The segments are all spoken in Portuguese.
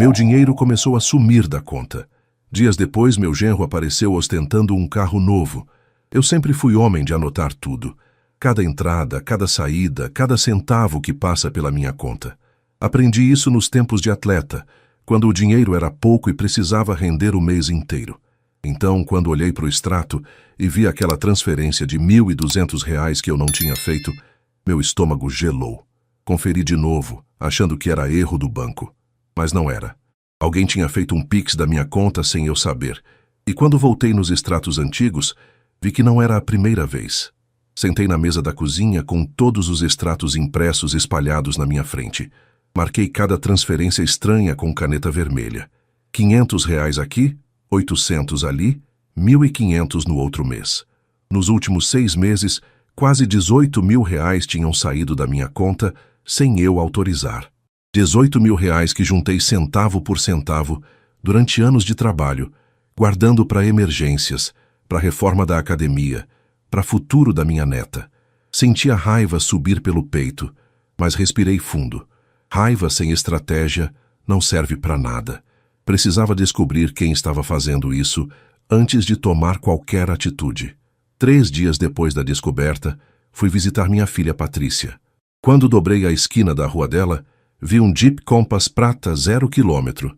Meu dinheiro começou a sumir da conta. Dias depois, meu genro apareceu ostentando um carro novo. Eu sempre fui homem de anotar tudo. Cada entrada, cada saída, cada centavo que passa pela minha conta. Aprendi isso nos tempos de atleta, quando o dinheiro era pouco e precisava render o mês inteiro. Então, quando olhei para o extrato e vi aquela transferência de R$ 1.200 que eu não tinha feito, meu estômago gelou. Conferi de novo, achando que era erro do banco. Mas não era. Alguém tinha feito um Pix da minha conta sem eu saber. E quando voltei nos extratos antigos, vi que não era a primeira vez. Sentei na mesa da cozinha com todos os extratos impressos espalhados na minha frente. Marquei cada transferência estranha com caneta vermelha. R$ 500 aqui, 800 ali, 1.500 no outro mês. Nos últimos 6 meses, quase R$ 18.000 tinham saído da minha conta sem eu autorizar. R$ 18.000 que juntei centavo por centavo durante anos de trabalho, guardando para emergências, para a reforma da academia, para futuro da minha neta. Senti a raiva subir pelo peito, mas respirei fundo. Raiva sem estratégia não serve para nada. Precisava descobrir quem estava fazendo isso antes de tomar qualquer atitude. 3 dias depois da descoberta, fui visitar minha filha Patrícia. Quando dobrei a esquina da rua dela, vi um Jeep Compass prata 0 km,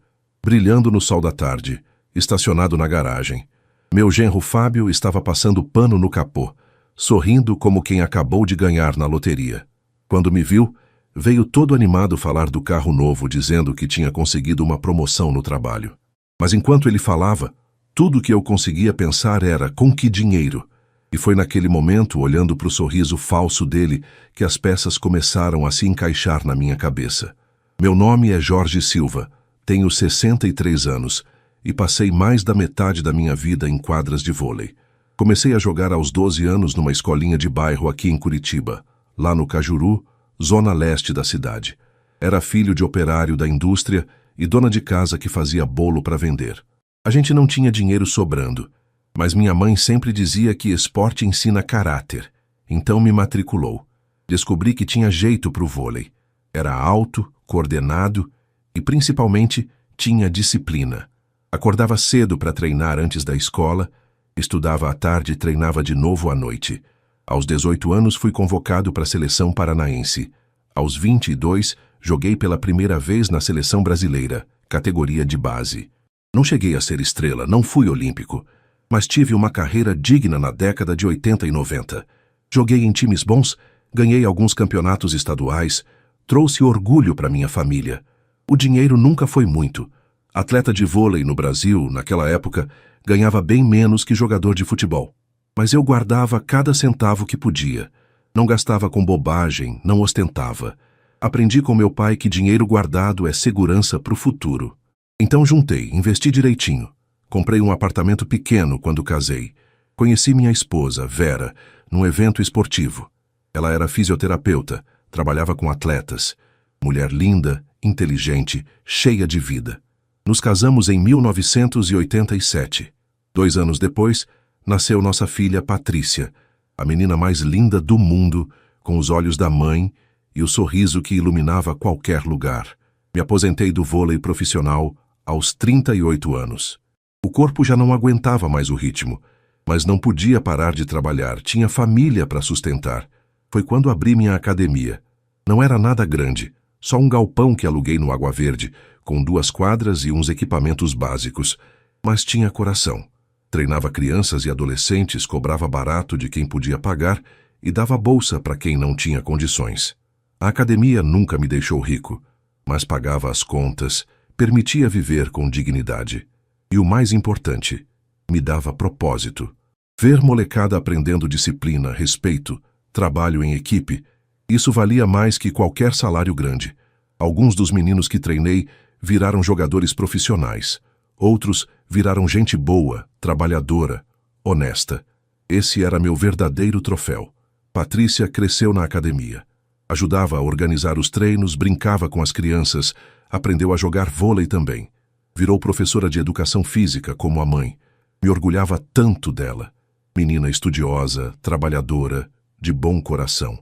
brilhando no sol da tarde, estacionado na garagem. Meu genro Fábio estava passando pano no capô, sorrindo como quem acabou de ganhar na loteria. Quando me viu, veio todo animado falar do carro novo, dizendo que tinha conseguido uma promoção no trabalho. Mas enquanto ele falava, tudo que eu conseguia pensar era com que dinheiro. E foi naquele momento, olhando para o sorriso falso dele, que as peças começaram a se encaixar na minha cabeça. Meu nome é Jorge Silva, tenho 63 anos e passei mais da metade da minha vida em quadras de vôlei. Comecei a jogar aos 12 anos numa escolinha de bairro aqui em Curitiba, lá no Cajuru, zona leste da cidade. Era filho de operário da indústria e dona de casa que fazia bolo para vender. A gente não tinha dinheiro sobrando, mas minha mãe sempre dizia que esporte ensina caráter, então me matriculou. Descobri que tinha jeito para o vôlei. Era alto, coordenado e, principalmente, tinha disciplina. Acordava cedo para treinar antes da escola, estudava à tarde e treinava de novo à noite. Aos 18 anos fui convocado para a seleção paranaense. Aos 22, joguei pela primeira vez na seleção brasileira, categoria de base. Não cheguei a ser estrela, não fui olímpico, mas tive uma carreira digna na década de 80 e 90. Joguei em times bons, ganhei alguns campeonatos estaduais, trouxe orgulho para minha família. O dinheiro nunca foi muito. Atleta de vôlei no Brasil, naquela época, ganhava bem menos que jogador de futebol. Mas eu guardava cada centavo que podia. Não gastava com bobagem, não ostentava. Aprendi com meu pai que dinheiro guardado é segurança para o futuro. Então juntei, investi direitinho. Comprei um apartamento pequeno quando casei. Conheci minha esposa, Vera, num evento esportivo. Ela era fisioterapeuta, trabalhava com atletas. Mulher linda, inteligente, cheia de vida. Nos casamos em 1987. 2 anos depois, nasceu nossa filha Patrícia, a menina mais linda do mundo, com os olhos da mãe e o sorriso que iluminava qualquer lugar. Me aposentei do vôlei profissional aos 38 anos. O corpo já não aguentava mais o ritmo, mas não podia parar de trabalhar, tinha família para sustentar. Foi quando abri minha academia. Não era nada grande, só um galpão que aluguei no Água Verde, com 2 quadras e uns equipamentos básicos, mas tinha coração. Treinava crianças e adolescentes, cobrava barato de quem podia pagar e dava bolsa para quem não tinha condições. A academia nunca me deixou rico, mas pagava as contas, permitia viver com dignidade. E o mais importante, me dava propósito. Ver molecada aprendendo disciplina, respeito, trabalho em equipe, isso valia mais que qualquer salário grande. Alguns dos meninos que treinei viraram jogadores profissionais. Outros viraram gente boa, trabalhadora, honesta. Esse era meu verdadeiro troféu. Patrícia cresceu na academia. Ajudava a organizar os treinos, brincava com as crianças, aprendeu a jogar vôlei também. Virou professora de educação física como a mãe. Me orgulhava tanto dela. Menina estudiosa, trabalhadora, de bom coração.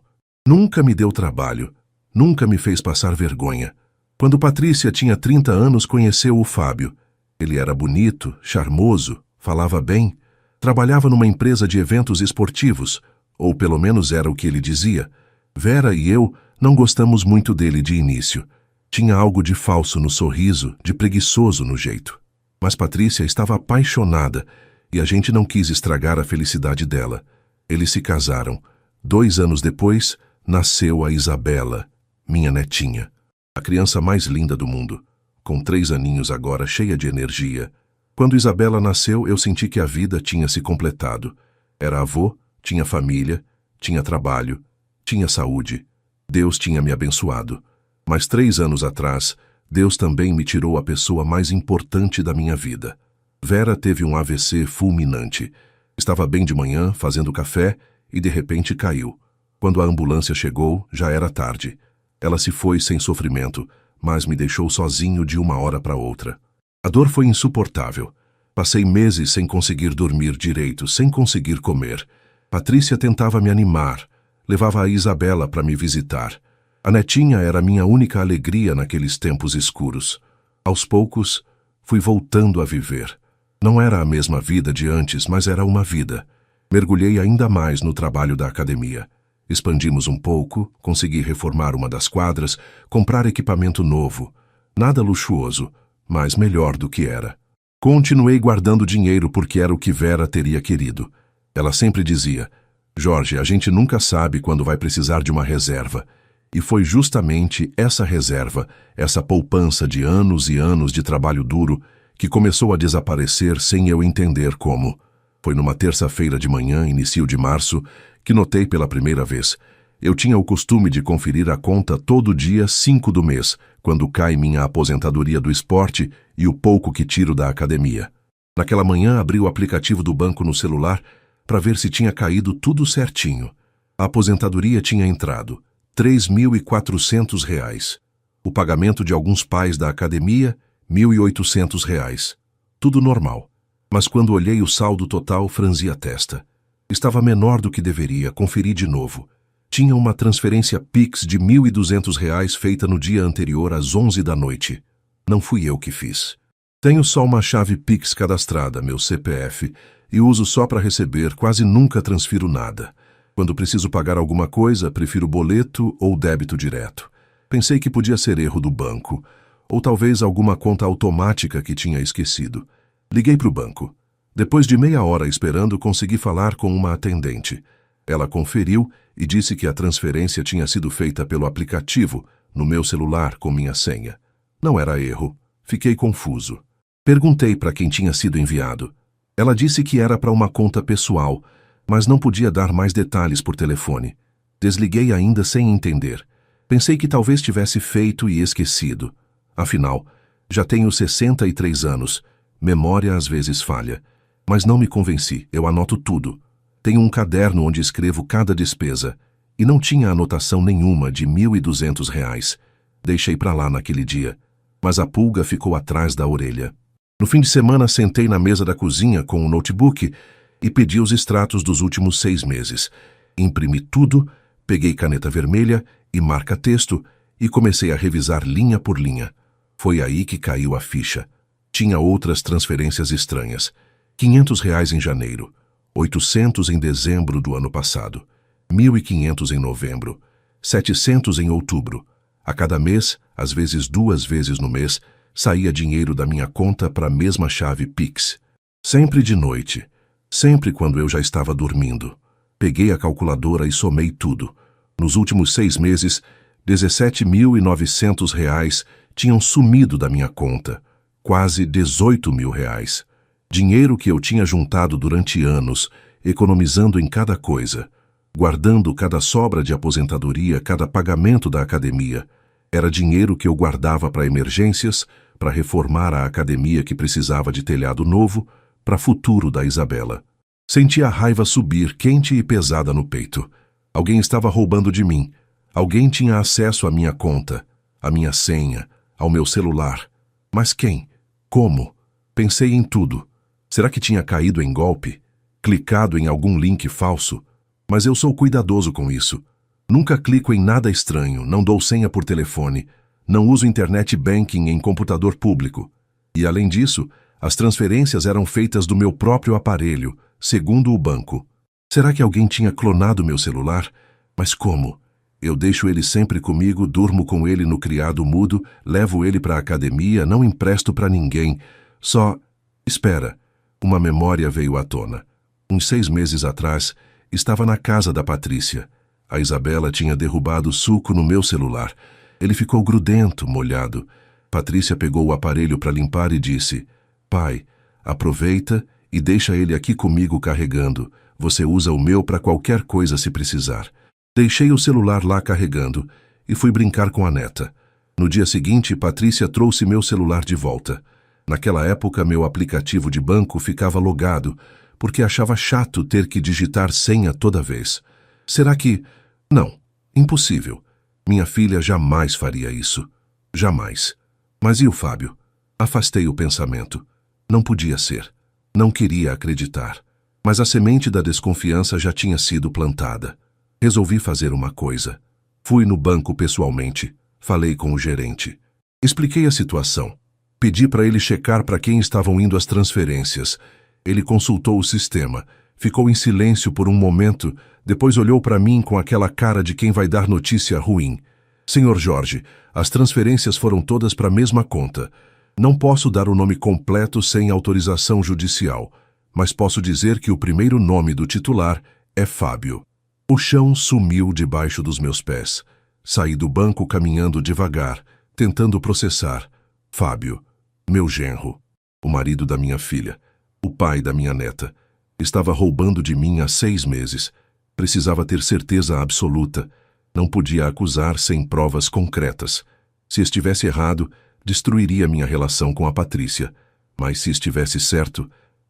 Nunca me deu trabalho, nunca me fez passar vergonha. Quando Patrícia tinha 30 anos, conheceu o Fábio. Ele era bonito, charmoso, falava bem, trabalhava numa empresa de eventos esportivos, ou pelo menos era o que ele dizia. Vera e eu não gostamos muito dele de início. Tinha algo de falso no sorriso, de preguiçoso no jeito. Mas Patrícia estava apaixonada e a gente não quis estragar a felicidade dela. Eles se casaram. 2 anos depois, nasceu a Isabela, minha netinha. A criança mais linda do mundo. Com 3 aninhos agora, cheia de energia. Quando Isabela nasceu, eu senti que a vida tinha se completado. Era avô, tinha família, tinha trabalho, tinha saúde. Deus tinha me abençoado. Mas 3 anos atrás, Deus também me tirou a pessoa mais importante da minha vida. Vera teve um AVC fulminante. Estava bem de manhã, fazendo café, e de repente caiu. Quando a ambulância chegou, já era tarde. Ela se foi sem sofrimento, mas me deixou sozinho de uma hora para outra. A dor foi insuportável. Passei meses sem conseguir dormir direito, sem conseguir comer. Patrícia tentava me animar, levava a Isabela para me visitar. A netinha era minha única alegria naqueles tempos escuros. Aos poucos, fui voltando a viver. Não era a mesma vida de antes, mas era uma vida. Mergulhei ainda mais no trabalho da academia. Expandimos um pouco, consegui reformar uma das quadras, comprar equipamento novo. Nada luxuoso, mas melhor do que era. Continuei guardando dinheiro porque era o que Vera teria querido. Ela sempre dizia: Jorge, a gente nunca sabe quando vai precisar de uma reserva. E foi justamente essa reserva, essa poupança de anos e anos de trabalho duro, que começou a desaparecer sem eu entender como. Foi numa terça-feira de manhã, início de março, que notei pela primeira vez. Eu tinha o costume de conferir a conta todo dia 5 do mês, quando cai minha aposentadoria do esporte e o pouco que tiro da academia. Naquela manhã abri o aplicativo do banco no celular para ver se tinha caído tudo certinho. A aposentadoria tinha entrado, R$ 3.400. O pagamento de alguns pais da academia, R$ 1.800. Tudo normal. Mas quando olhei o saldo total, franzi a testa. Estava menor do que deveria, conferi de novo. Tinha uma transferência Pix de R$ 1.200 feita no dia anterior às 11 da noite. Não fui eu que fiz. Tenho só uma chave Pix cadastrada, meu CPF, e uso só para receber, quase nunca transfiro nada. Quando preciso pagar alguma coisa, prefiro boleto ou débito direto. Pensei que podia ser erro do banco, ou talvez alguma conta automática que tinha esquecido. Liguei para o banco. Depois de meia hora esperando, consegui falar com uma atendente. Ela conferiu e disse que a transferência tinha sido feita pelo aplicativo, no meu celular, com minha senha. Não era erro. Fiquei confuso. Perguntei para quem tinha sido enviado. Ela disse que era para uma conta pessoal, mas não podia dar mais detalhes por telefone. Desliguei ainda sem entender. Pensei que talvez tivesse feito e esquecido. Afinal, já tenho 63 anos. Memória às vezes falha. Mas não me convenci, eu anoto tudo. Tenho um caderno onde escrevo cada despesa. E não tinha anotação nenhuma de R$ 1.200. Deixei para lá naquele dia. Mas a pulga ficou atrás da orelha. No fim de semana, sentei na mesa da cozinha com um notebook e pedi os extratos dos últimos 6 meses. Imprimi tudo, peguei caneta vermelha e marca-texto e comecei a revisar linha por linha. Foi aí que caiu a ficha. Tinha outras transferências estranhas. R$ 500 em janeiro, 800 em dezembro do ano passado, 1.500 em novembro, 700 em outubro. A cada mês, às vezes 2 vezes no mês, saía dinheiro da minha conta para a mesma chave Pix. Sempre de noite, sempre quando eu já estava dormindo. Peguei a calculadora e somei tudo. Nos últimos 6 meses, R$ 17.900 tinham sumido da minha conta. Quase R$ 18.000. Dinheiro que eu tinha juntado durante anos, economizando em cada coisa, guardando cada sobra de aposentadoria, cada pagamento da academia. Era dinheiro que eu guardava para emergências, para reformar a academia que precisava de telhado novo, para futuro da Isabela. Senti a raiva subir, quente e pesada no peito. Alguém estava roubando de mim. Alguém tinha acesso à minha conta, à minha senha, ao meu celular. Mas quem? Como? Pensei em tudo. Será que tinha caído em golpe? Clicado em algum link falso? Mas eu sou cuidadoso com isso. Nunca clico em nada estranho, não dou senha por telefone. Não uso internet banking em computador público. E, além disso, as transferências eram feitas do meu próprio aparelho, segundo o banco. Será que alguém tinha clonado meu celular? Mas como? Eu deixo ele sempre comigo, durmo com ele no criado mudo, levo ele para a academia, não empresto para ninguém. Só... Espera. Uma memória veio à tona. Uns 6 meses atrás, estava na casa da Patrícia. A Isabela tinha derrubado o suco no meu celular. Ele ficou grudento, molhado. Patrícia pegou o aparelho para limpar e disse: "Pai, aproveita e deixa ele aqui comigo carregando. Você usa o meu para qualquer coisa se precisar." Deixei o celular lá carregando e fui brincar com a neta. No dia seguinte, Patrícia trouxe meu celular de volta. Naquela época, meu aplicativo de banco ficava logado, porque achava chato ter que digitar senha toda vez. Será que... Não, impossível. Minha filha jamais faria isso. Jamais. Mas e o Fábio? Afastei o pensamento. Não podia ser. Não queria acreditar. Mas a semente da desconfiança já tinha sido plantada. Resolvi fazer uma coisa. Fui no banco pessoalmente. Falei com o gerente. Expliquei a situação. Pedi para ele checar para quem estavam indo as transferências. Ele consultou o sistema. Ficou em silêncio por um momento, depois olhou para mim com aquela cara de quem vai dar notícia ruim. "Senhor Jorge, as transferências foram todas para a mesma conta. Não posso dar o nome completo sem autorização judicial, mas posso dizer que o primeiro nome do titular é Fábio." O chão sumiu debaixo dos meus pés. Saí do banco caminhando devagar, tentando processar. Fábio, meu genro, o marido da minha filha, o pai da minha neta, estava roubando de mim há 6 meses. Precisava ter certeza absoluta. Não podia acusar sem provas concretas. Se estivesse errado, destruiria minha relação com a Patrícia. Mas se estivesse certo,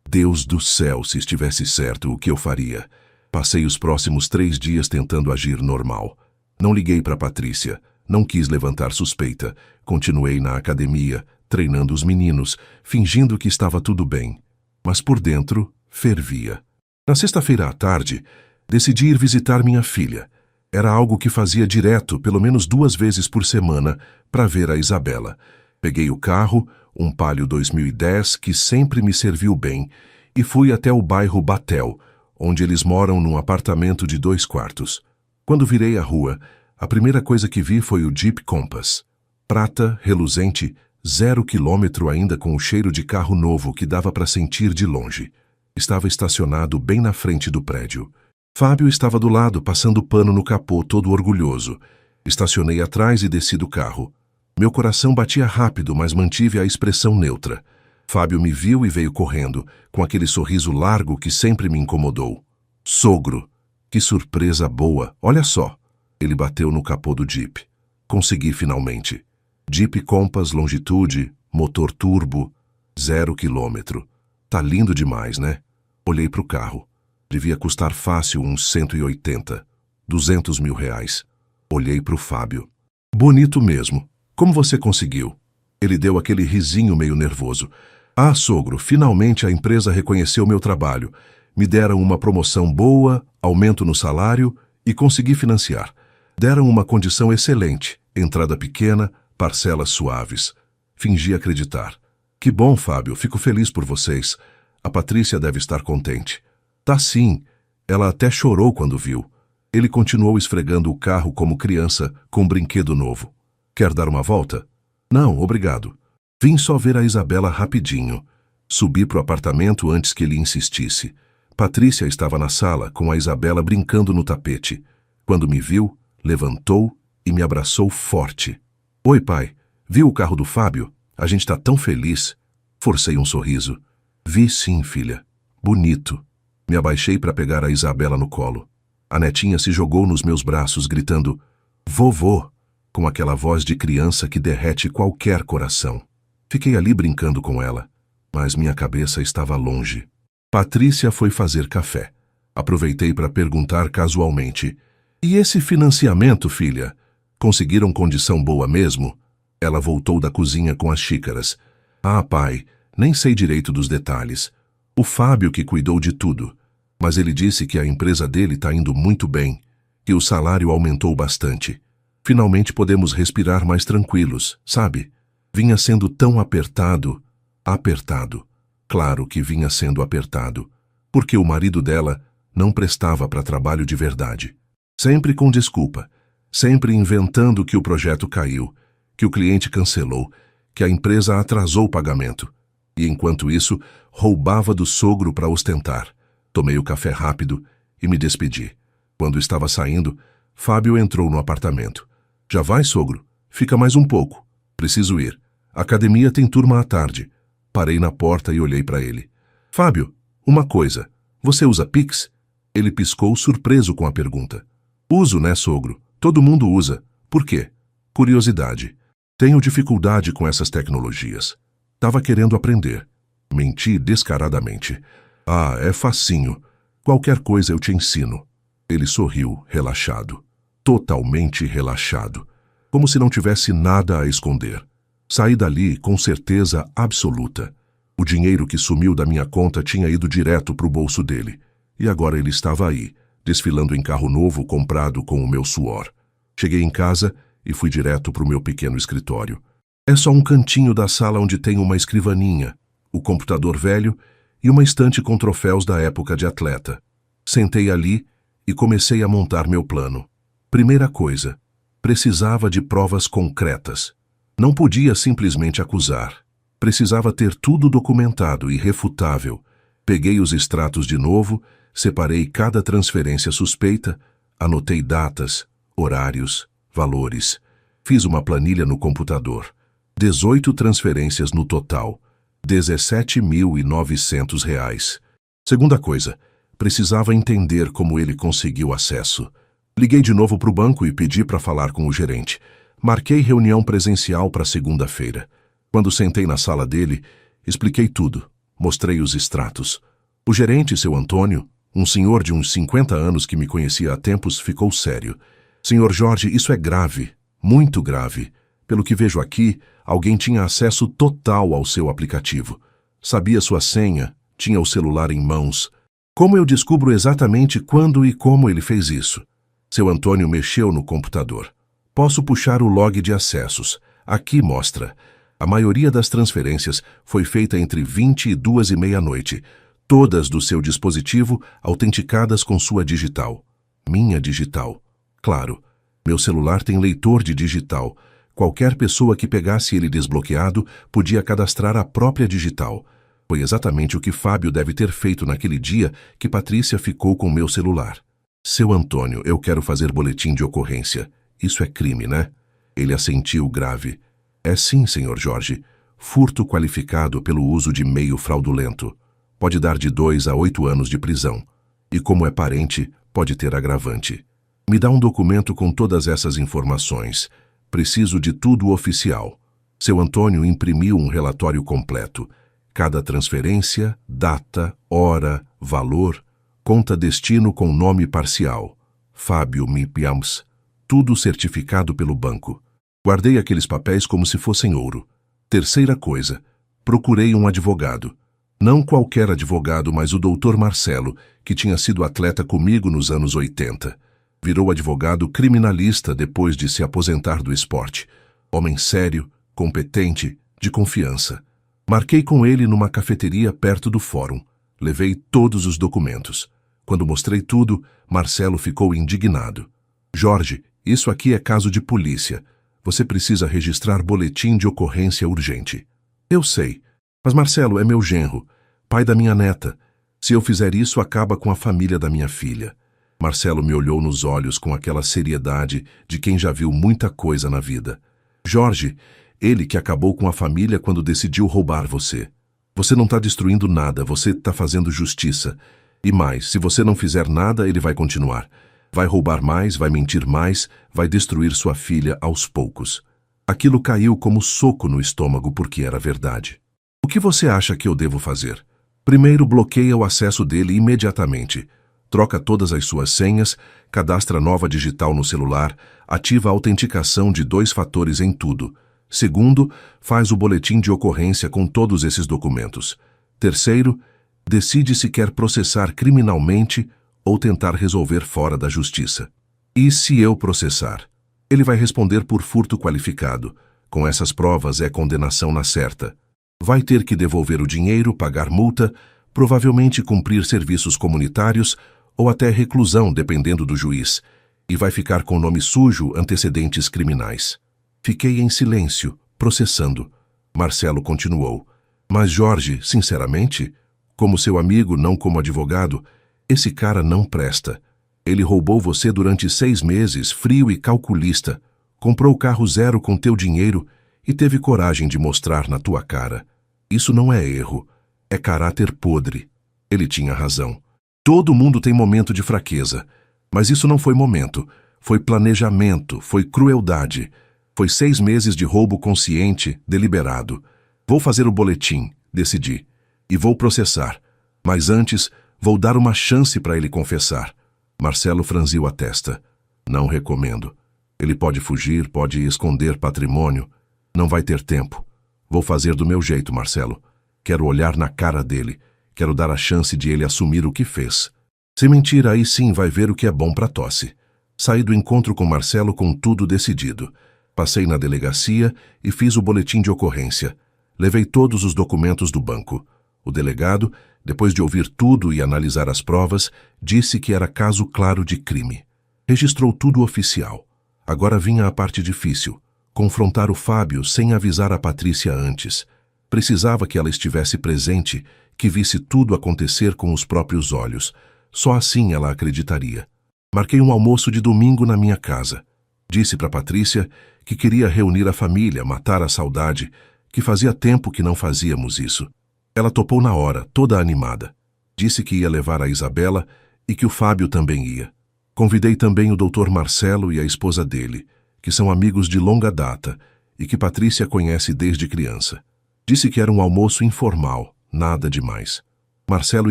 Deus do céu, se estivesse certo, o que eu faria? Passei os próximos 3 dias tentando agir normal. Não liguei para Patrícia. Não quis levantar suspeita. Continuei na academia, treinando os meninos, fingindo que estava tudo bem. Mas por dentro, fervia. Na sexta-feira à tarde, decidi ir visitar minha filha. Era algo que fazia direto, pelo menos 2 vezes por semana, para ver a Isabela. Peguei o carro, um Palio 2010, que sempre me serviu bem, e fui até o bairro Batel, onde eles moram num apartamento de 2 quartos. Quando virei a rua, a primeira coisa que vi foi o Jeep Compass. Prata, reluzente, 0 quilômetro ainda com o cheiro de carro novo que dava para sentir de longe. Estava estacionado bem na frente do prédio. Fábio estava do lado, passando pano no capô, todo orgulhoso. Estacionei atrás e desci do carro. Meu coração batia rápido, mas mantive a expressão neutra. Fábio me viu e veio correndo, com aquele sorriso largo que sempre me incomodou. "Sogro, que surpresa boa, olha só." Ele bateu no capô do Jeep. Consegui finalmente. Jeep Compass Longitude, motor turbo, 0 quilômetro. Tá lindo demais, né? Olhei pro carro. Devia custar fácil uns 180, 200 mil reais. Olhei pro Fábio. "Bonito mesmo. Como você conseguiu?" Ele deu aquele risinho meio nervoso. "Ah, sogro, finalmente a empresa reconheceu meu trabalho. Me deram uma promoção boa, aumento no salário e consegui financiar. Deram uma condição excelente, entrada pequena, parcelas suaves." Fingi acreditar. "Que bom, Fábio, fico feliz por vocês. A Patrícia deve estar contente." "Tá sim. Ela até chorou quando viu." Ele continuou esfregando o carro como criança com um brinquedo novo. "Quer dar uma volta?" "Não, obrigado. Vim só ver a Isabela rapidinho." Subi pro apartamento antes que ele insistisse. Patrícia estava na sala, com a Isabela brincando no tapete. Quando me viu, levantou e me abraçou forte. "Oi, pai. Viu o carro do Fábio? A gente tá tão feliz." Forcei um sorriso. "Vi sim, filha. Bonito." Me abaixei para pegar a Isabela no colo. A netinha se jogou nos meus braços, gritando "Vovô", com aquela voz de criança que derrete qualquer coração. Fiquei ali brincando com ela, mas minha cabeça estava longe. Patrícia foi fazer café. Aproveitei para perguntar casualmente: "E esse financiamento, filha? Conseguiram condição boa mesmo?" Ela voltou da cozinha com as xícaras. "Ah, pai, nem sei direito dos detalhes. O Fábio que cuidou de tudo. Mas ele disse que a empresa dele está indo muito bem, que o salário aumentou bastante. Finalmente podemos respirar mais tranquilos, sabe? Vinha sendo tão apertado, apertado. Claro que vinha sendo apertado, porque o marido dela não prestava para trabalho de verdade. Sempre com desculpa, sempre inventando que o projeto caiu, que o cliente cancelou, que a empresa atrasou o pagamento. E enquanto isso, roubava do sogro para ostentar. Tomei o café rápido e me despedi. Quando estava saindo, Fábio entrou no apartamento. Já vai, sogro? Fica mais um pouco. Preciso ir. A academia tem turma à tarde. Parei na porta e olhei para ele. Fábio, uma coisa. Você usa Pix? Ele piscou surpreso com a pergunta. Uso, né, sogro? Todo mundo usa. Por quê? Curiosidade. Tenho dificuldade com essas tecnologias. Tava querendo aprender. Menti descaradamente. Ah, é facinho. Qualquer coisa eu te ensino. Ele sorriu, relaxado. Totalmente relaxado. Como se não tivesse nada a esconder. Saí dali com certeza absoluta. O dinheiro que sumiu da minha conta tinha ido direto para o bolso dele. E agora ele estava aí, desfilando em carro novo comprado com o meu suor. Cheguei em casa e fui direto para o meu pequeno escritório. É só um cantinho da sala onde tem uma escrivaninha, o computador velho e uma estante com troféus da época de atleta. Sentei ali e comecei a montar meu plano. Primeira coisa, precisava de provas concretas. Não podia simplesmente acusar. Precisava ter tudo documentado e refutável. Peguei os extratos de novo, separei cada transferência suspeita, anotei datas, horários, valores. Fiz uma planilha no computador. 18 transferências no total. R$17.900. Segunda coisa, precisava entender como ele conseguiu acesso. Liguei de novo para o banco e pedi para falar com o gerente. Marquei reunião presencial para segunda-feira. Quando sentei na sala dele, expliquei tudo. Mostrei os extratos. O gerente, seu Antônio, um senhor de uns 50 anos que me conhecia há tempos, ficou sério. Senhor Jorge, isso é grave, muito grave. Pelo que vejo aqui, alguém tinha acesso total ao seu aplicativo. Sabia sua senha, tinha o celular em mãos. Como eu descubro exatamente quando e como ele fez isso? Seu Antônio mexeu no computador. Posso puxar o log de acessos. Aqui mostra. A maioria das transferências foi feita entre 20 e 2h30, todas do seu dispositivo autenticadas com sua digital. Minha digital. Claro, meu celular tem leitor de digital. Qualquer pessoa que pegasse ele desbloqueado podia cadastrar a própria digital. Foi exatamente o que Fábio deve ter feito naquele dia que Patrícia ficou com meu celular. Seu Antônio, eu quero fazer boletim de ocorrência. Isso é crime, né? Ele assentiu grave. É sim, senhor Jorge. Furto qualificado pelo uso de meio fraudulento. Pode dar de 2 a 8 anos de prisão. E como é parente, pode ter agravante. Me dá um documento com todas essas informações. Preciso de tudo oficial. Seu Antônio imprimiu um relatório completo. Cada transferência, data, hora, valor, conta destino com nome parcial. Fábio Mipiams. Tudo certificado pelo banco. Guardei aqueles papéis como se fossem ouro. Terceira coisa, procurei um advogado. Não qualquer advogado, mas o Dr. Marcelo, que tinha sido atleta comigo nos anos 80. Virou advogado criminalista depois de se aposentar do esporte. Homem sério, competente, de confiança. Marquei com ele numa cafeteria perto do fórum. Levei todos os documentos. Quando mostrei tudo, Marcelo ficou indignado. Jorge, isso aqui é caso de polícia. Você precisa registrar boletim de ocorrência urgente. Eu sei, mas Marcelo é meu genro, pai da minha neta. Se eu fizer isso, acaba com a família da minha filha. Marcelo me olhou nos olhos com aquela seriedade de quem já viu muita coisa na vida. Jorge, ele que acabou com a família quando decidiu roubar você. Você não está destruindo nada, você está fazendo justiça. E mais, se você não fizer nada, ele vai continuar. Vai roubar mais, vai mentir mais, vai destruir sua filha aos poucos. Aquilo caiu como soco no estômago porque era verdade. O que você acha que eu devo fazer? Primeiro, bloqueia o acesso dele imediatamente. Troca todas as suas senhas, cadastra nova digital no celular, ativa a autenticação de 2 fatores em tudo. Segundo, faz o boletim de ocorrência com todos esses documentos. Terceiro, decide se quer processar criminalmente ou tentar resolver fora da justiça. E se eu processar? Ele vai responder por furto qualificado. Com essas provas é condenação na certa. Vai ter que devolver o dinheiro, pagar multa, provavelmente cumprir serviços comunitários ou até reclusão, dependendo do juiz, e vai ficar com nome sujo, antecedentes criminais. Fiquei em silêncio, processando. Marcelo continuou. Mas Jorge, sinceramente, como seu amigo, não como advogado, esse cara não presta. Ele roubou você durante 6 meses, frio e calculista, comprou o carro zero com teu dinheiro e teve coragem de mostrar na tua cara. Isso não é erro, é caráter podre. Ele tinha razão. Todo mundo tem momento de fraqueza, mas isso não foi momento, foi planejamento, foi crueldade. Foi 6 meses de roubo consciente, deliberado. Vou fazer o boletim, decidi, e vou processar. Mas antes, vou dar uma chance para ele confessar. Marcelo franziu a testa. Não recomendo. Ele pode fugir, pode esconder patrimônio. Não vai ter tempo. Vou fazer do meu jeito, Marcelo. Quero olhar na cara dele. Quero dar a chance de ele assumir o que fez. Se mentir, aí sim vai ver o que é bom para tosse. Saí do encontro com Marcelo com tudo decidido. Passei na delegacia e fiz o boletim de ocorrência. Levei todos os documentos do banco. O delegado, depois de ouvir tudo e analisar as provas, disse que era caso claro de crime. Registrou tudo oficial. Agora vinha a parte difícil. Confrontar o Fábio sem avisar a Patrícia antes. Precisava que ela estivesse presente, que visse tudo acontecer com os próprios olhos. Só assim ela acreditaria. Marquei um almoço de domingo na minha casa. Disse para Patrícia que queria reunir a família, matar a saudade, que fazia tempo que não fazíamos isso. Ela topou na hora, toda animada. Disse que ia levar a Isabela e que o Fábio também ia. Convidei também o Dr. Marcelo e a esposa dele, que são amigos de longa data e que Patrícia conhece desde criança. Disse que era um almoço informal, nada demais. Marcelo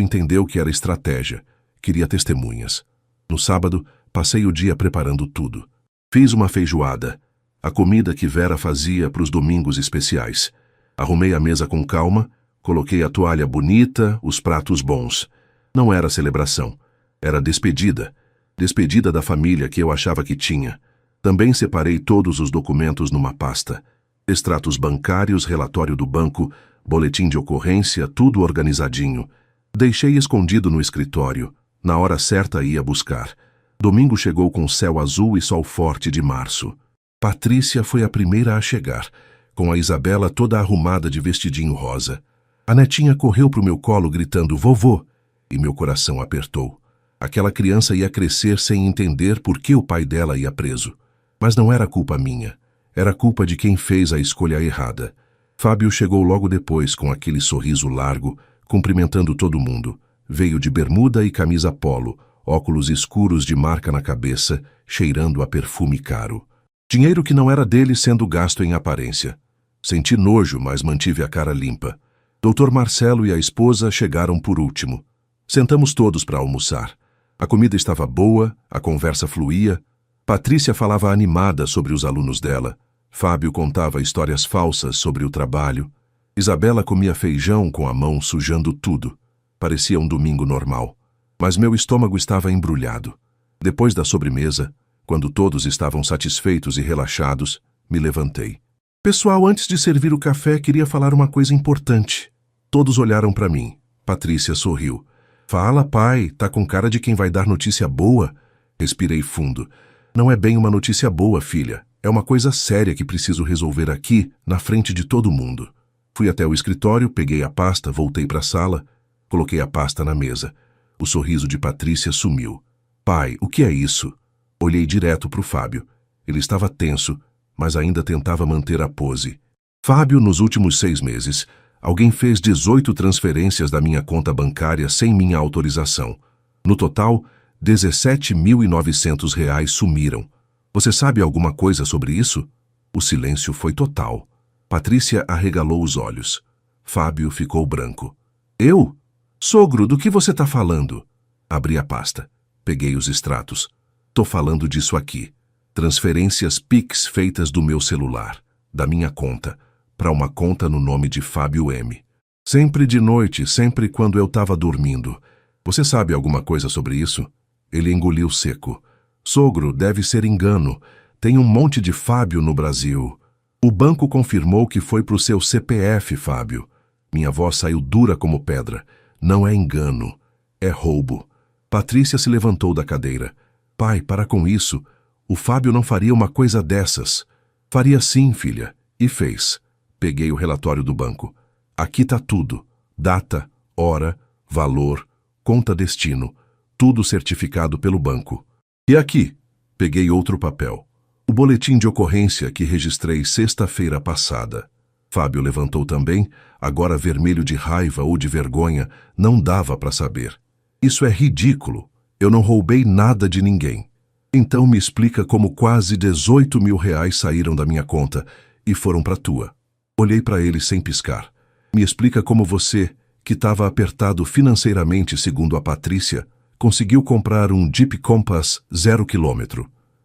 entendeu que era estratégia, queria testemunhas. No sábado, passei o dia preparando tudo. Fiz uma feijoada, a comida que Vera fazia para os domingos especiais. Arrumei a mesa com calma, coloquei a toalha bonita, os pratos bons. Não era celebração, era despedida. Despedida da família que eu achava que tinha. Também separei todos os documentos numa pasta. Extratos bancários, relatório do banco, boletim de ocorrência, tudo organizadinho. Deixei escondido no escritório. Na hora certa ia buscar. Domingo chegou com céu azul e sol forte de março. Patrícia foi a primeira a chegar, com a Isabela toda arrumada de vestidinho rosa. A netinha correu pro meu colo gritando "vovô", e meu coração apertou. Aquela criança ia crescer sem entender por que o pai dela ia preso. Mas não era culpa minha. Era culpa de quem fez a escolha errada. Fábio chegou logo depois com aquele sorriso largo, cumprimentando todo mundo. Veio de bermuda e camisa polo, óculos escuros de marca na cabeça, cheirando a perfume caro. Dinheiro que não era dele sendo gasto em aparência. Senti nojo, mas mantive a cara limpa. Dr. Marcelo e a esposa chegaram por último. Sentamos todos para almoçar. A comida estava boa, a conversa fluía. Patrícia falava animada sobre os alunos dela. Fábio contava histórias falsas sobre o trabalho. Isabela comia feijão com a mão sujando tudo. Parecia um domingo normal. Mas meu estômago estava embrulhado. Depois da sobremesa, quando todos estavam satisfeitos e relaxados, me levantei. Pessoal, antes de servir o café, queria falar uma coisa importante. Todos olharam para mim. Patrícia sorriu. Fala, pai, tá com cara de quem vai dar notícia boa? Respirei fundo. Não é bem uma notícia boa, filha. É uma coisa séria que preciso resolver aqui, na frente de todo mundo. Fui até o escritório, peguei a pasta, voltei para a sala, coloquei a pasta na mesa. O sorriso de Patrícia sumiu. Pai, o que é isso? Olhei direto para o Fábio. Ele estava tenso, mas ainda tentava manter a pose. Fábio, nos últimos 6 meses, alguém fez 18 transferências da minha conta bancária sem minha autorização. No total, R$17.900 sumiram. Você sabe alguma coisa sobre isso? O silêncio foi total. Patrícia arregalou os olhos. Fábio ficou branco. Eu? Sogro, do que você está falando? Abri a pasta. Peguei os extratos. Tô falando disso aqui. Transferências Pix feitas do meu celular, da minha conta, para uma conta no nome de Fábio M. Sempre de noite, sempre quando eu estava dormindo. Você sabe alguma coisa sobre isso? Ele engoliu seco. Sogro, deve ser engano. Tem um monte de Fábio no Brasil. O banco confirmou que foi pro seu CPF, Fábio. Minha voz saiu dura como pedra. Não é engano. É roubo. Patrícia se levantou da cadeira. Pai, para com isso. O Fábio não faria uma coisa dessas. Faria sim, filha. E fez. Peguei o relatório do banco. Aqui tá tudo. Data, hora, valor, conta destino. Tudo certificado pelo banco. E aqui? Peguei outro papel. O boletim de ocorrência que registrei sexta-feira passada. Fábio levantou também, agora vermelho de raiva ou de vergonha, não dava para saber. Isso é ridículo. Eu não roubei nada de ninguém. Então me explica como quase 18 mil reais saíram da minha conta e foram para tua. Olhei para ele sem piscar. Me explica como você, que estava apertado financeiramente segundo a Patrícia, conseguiu comprar um Jeep Compass 0 km.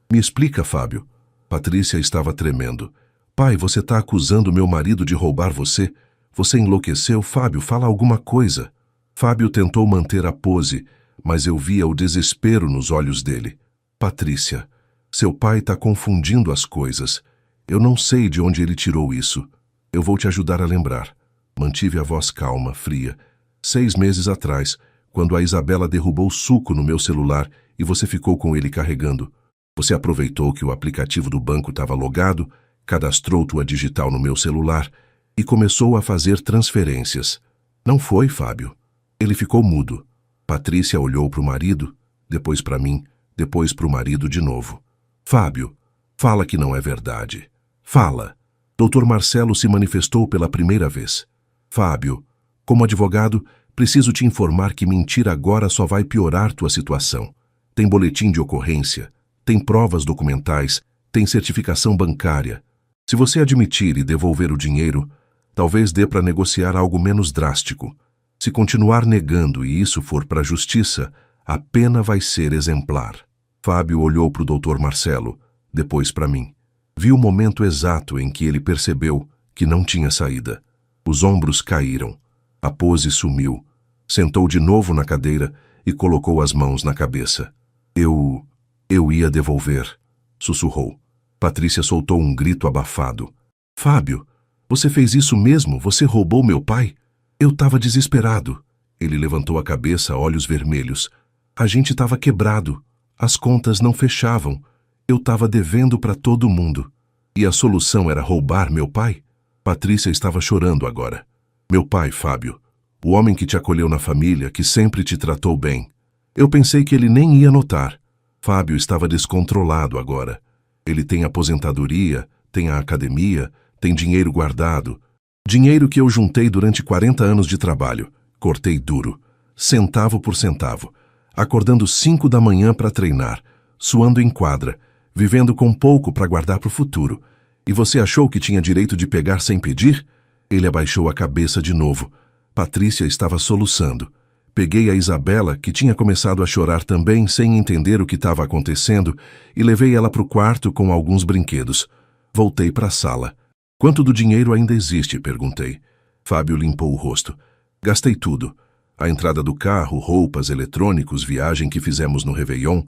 Me explica, Fábio. Patrícia estava tremendo. Pai, você está acusando meu marido de roubar você? Você enlouqueceu, Fábio? Fala alguma coisa. Fábio tentou manter a pose, mas eu via o desespero nos olhos dele. Patrícia, seu pai está confundindo as coisas. Eu não sei de onde ele tirou isso. Eu vou te ajudar a lembrar. Mantive a voz calma, fria. 6 meses atrás, quando a Isabela derrubou suco no meu celular e você ficou com ele carregando. Você aproveitou que o aplicativo do banco estava logado, cadastrou tua digital no meu celular e começou a fazer transferências. Não foi, Fábio? Ele ficou mudo. Patrícia olhou para o marido, depois para mim, depois para o marido de novo. Fábio, fala que não é verdade. Fala. Dr. Marcelo se manifestou pela primeira vez. Fábio, como advogado, preciso te informar que mentir agora só vai piorar tua situação. Tem boletim de ocorrência, tem provas documentais, tem certificação bancária. Se você admitir e devolver o dinheiro, talvez dê para negociar algo menos drástico. Se continuar negando e isso for para a justiça, a pena vai ser exemplar. Fábio olhou para o Dr. Marcelo, depois para mim. Vi o momento exato em que ele percebeu que não tinha saída. Os ombros caíram. A pose sumiu. Sentou de novo na cadeira e colocou as mãos na cabeça. Eu ia devolver, sussurrou. Patrícia soltou um grito abafado. Fábio, você fez isso mesmo? Você roubou meu pai? Eu estava desesperado. Ele levantou a cabeça, olhos vermelhos. A gente estava quebrado. As contas não fechavam. Eu estava devendo para todo mundo. E a solução era roubar meu pai? Patrícia estava chorando agora. Meu pai, Fábio. O homem que te acolheu na família, que sempre te tratou bem. Eu pensei que ele nem ia notar. Fábio estava descontrolado agora. Ele tem aposentadoria, tem a academia, tem dinheiro guardado. Dinheiro que eu juntei durante 40 anos de trabalho. Cortei duro, centavo por centavo. Acordando 5 da manhã para treinar, suando em quadra, vivendo com pouco para guardar para o futuro. E você achou que tinha direito de pegar sem pedir? Ele abaixou a cabeça de novo. Patrícia estava soluçando. Peguei a Isabela, que tinha começado a chorar também, sem entender o que estava acontecendo, e levei ela para o quarto com alguns brinquedos. Voltei para a sala. Quanto do dinheiro ainda existe? Perguntei. Fábio limpou o rosto. Gastei tudo. A entrada do carro, roupas, eletrônicos, viagem que fizemos no Réveillon.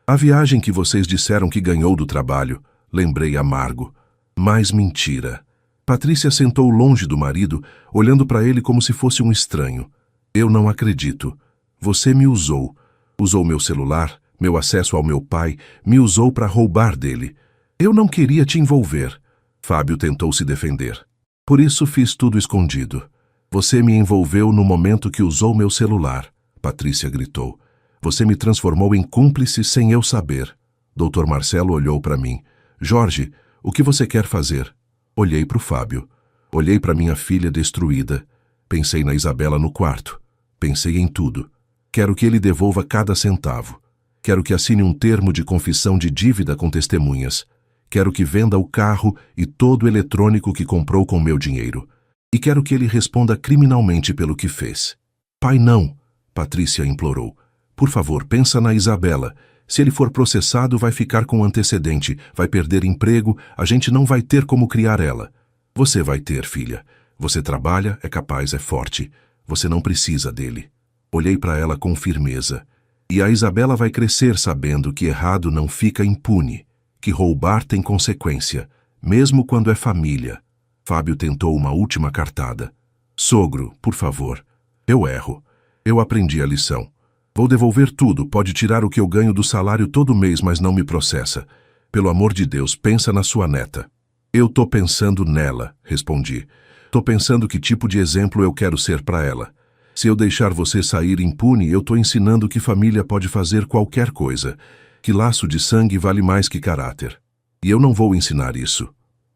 A viagem que vocês disseram que ganhou do trabalho. Lembrei amargo. Mais mentira. Patrícia sentou longe do marido, olhando para ele como se fosse um estranho. Eu não acredito. Você me usou. Usou meu celular, meu acesso ao meu pai, me usou para roubar dele. Eu não queria te envolver. Fábio tentou se defender. Por isso fiz tudo escondido. Você me envolveu no momento que usou meu celular. Patrícia gritou. Você me transformou em cúmplice sem eu saber. Dr. Marcelo olhou para mim. Jorge, o que você quer fazer? Olhei para o Fábio. Olhei para minha filha destruída. Pensei na Isabela no quarto. Pensei em tudo. Quero que ele devolva cada centavo. Quero que assine um termo de confissão de dívida com testemunhas. Quero que venda o carro e todo o eletrônico que comprou com meu dinheiro. E quero que ele responda criminalmente pelo que fez. Pai, não, Patrícia implorou. Por favor, pensa na Isabela. Se ele for processado, vai ficar com antecedente, vai perder emprego, a gente não vai ter como criar ela. Você vai ter, filha. Você trabalha, é capaz, é forte. Você não precisa dele. Olhei para ela com firmeza. E a Isabela vai crescer sabendo que errado não fica impune. que roubar tem consequência, mesmo quando é família. Fábio tentou uma última cartada. Sogro, por favor. Eu erro. Eu aprendi a lição. Vou devolver tudo, pode tirar o que eu ganho do salário todo mês, mas não me processa. Pelo amor de Deus, pensa na sua neta. Eu tô pensando nela, respondi. Tô pensando que tipo de exemplo eu quero ser para ela. Se eu deixar você sair impune, eu tô ensinando que família pode fazer qualquer coisa, que laço de sangue vale mais que caráter. E eu não vou ensinar isso.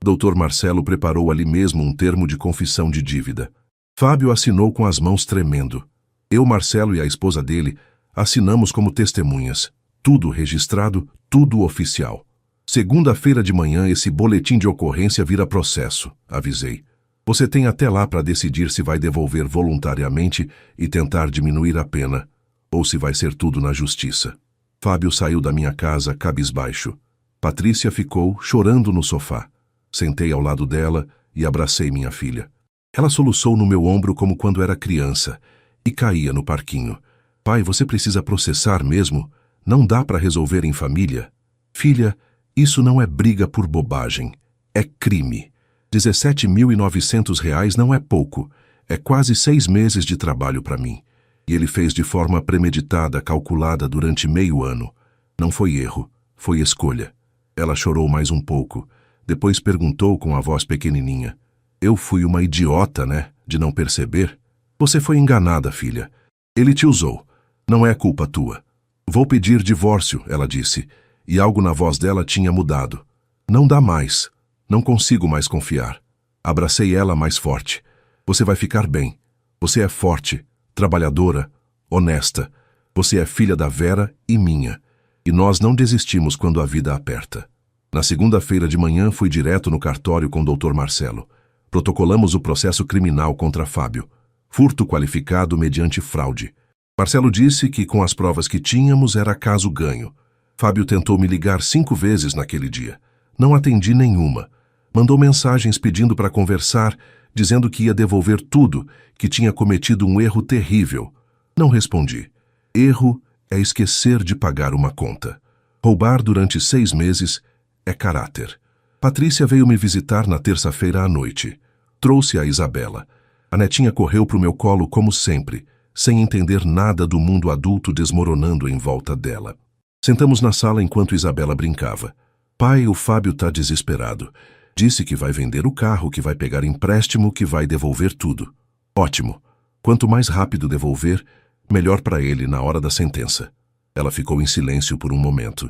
Dr. Marcelo preparou ali mesmo um termo de confissão de dívida. Fábio assinou com as mãos tremendo. Eu, Marcelo e a esposa dele assinamos como testemunhas. Tudo registrado, tudo oficial. Segunda-feira de manhã esse boletim de ocorrência vira processo, avisei. Você tem até lá para decidir se vai devolver voluntariamente e tentar diminuir a pena, ou se vai ser tudo na justiça. Fábio saiu da minha casa cabisbaixo. Patrícia ficou chorando no sofá. Sentei ao lado dela e abracei minha filha. Ela soluçou no meu ombro como quando era criança e caía no parquinho. Pai, você precisa processar mesmo? Não dá para resolver em família? Filha, isso não é briga por bobagem. É crime. R$17.900 não é pouco. É quase 6 meses de trabalho para mim. E ele fez de forma premeditada, calculada durante meio ano. Não foi erro, foi escolha. Ela chorou mais um pouco. Depois perguntou com a voz pequenininha. Eu fui uma idiota, né? De não perceber? Você foi enganada, filha. Ele te usou. Não é culpa tua. Vou pedir divórcio, ela disse. E algo na voz dela tinha mudado. Não dá mais. Não consigo mais confiar. Abracei ela mais forte. Você vai ficar bem. Você é forte, trabalhadora, honesta. Você é filha da Vera e minha. E nós não desistimos quando a vida aperta. Na segunda-feira de manhã fui direto no cartório com o Dr. Marcelo. Protocolamos o processo criminal contra Fábio. Furto qualificado mediante fraude. Marcelo disse que com as provas que tínhamos era caso ganho. Fábio tentou me ligar 5 vezes naquele dia. Não atendi nenhuma. Mandou mensagens pedindo para conversar, dizendo que ia devolver tudo, que tinha cometido um erro terrível. Não respondi. Erro é esquecer de pagar uma conta. Roubar durante 6 meses é caráter. Patrícia veio me visitar na terça-feira à noite. Trouxe a Isabela. A netinha correu para o meu colo como sempre, sem entender nada do mundo adulto desmoronando em volta dela. Sentamos na sala enquanto Isabela brincava. Pai, o Fábio tá desesperado. Disse que vai vender o carro, que vai pegar empréstimo, que vai devolver tudo. Ótimo. Quanto mais rápido devolver, melhor para ele na hora da sentença. Ela ficou em silêncio por um momento.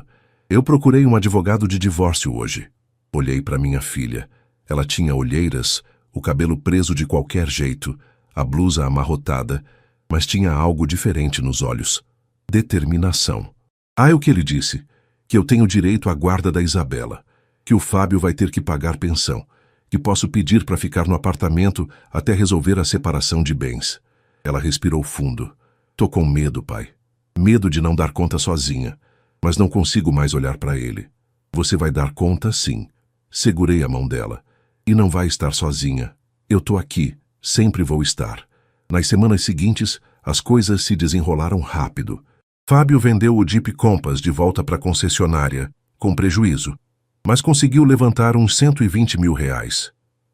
Eu procurei um advogado de divórcio hoje. Olhei para minha filha. Ela tinha olheiras, o cabelo preso de qualquer jeito, a blusa amarrotada, mas tinha algo diferente nos olhos. Determinação. É o que ele disse, que eu tenho direito à guarda da Isabela, que o Fábio vai ter que pagar pensão, que posso pedir para ficar no apartamento até resolver a separação de bens. Ela respirou fundo. Tô com medo, pai. Medo de não dar conta sozinha, mas não consigo mais olhar para ele. Você vai dar conta, sim. Segurei a mão dela. E não vai estar sozinha. Eu tô aqui, sempre vou estar. Nas semanas seguintes, as coisas se desenrolaram rápido. Fábio vendeu o Jeep Compass de volta para a concessionária, com prejuízo, mas conseguiu levantar uns R$120 mil.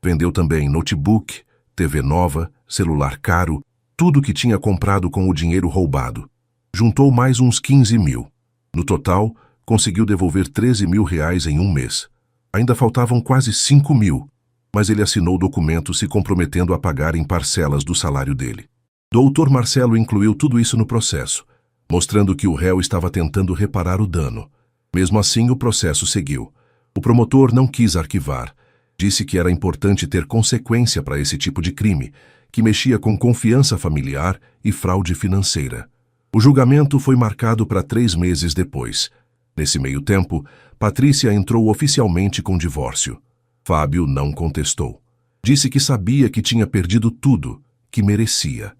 Vendeu também notebook, TV nova, celular caro, tudo que tinha comprado com o dinheiro roubado. Juntou mais uns 15 mil. No total, conseguiu devolver R$13 mil em um mês. Ainda faltavam quase 5 mil, mas ele assinou o documento se comprometendo a pagar em parcelas do salário dele. Dr. Marcelo incluiu tudo isso no processo, mostrando que o réu estava tentando reparar o dano. Mesmo assim, o processo seguiu. O promotor não quis arquivar. Disse que era importante ter consequência para esse tipo de crime, que mexia com confiança familiar e fraude financeira. O julgamento foi marcado para 3 meses depois. Nesse meio tempo, Patrícia entrou oficialmente com divórcio. Fábio não contestou. Disse que sabia que tinha perdido tudo, que merecia.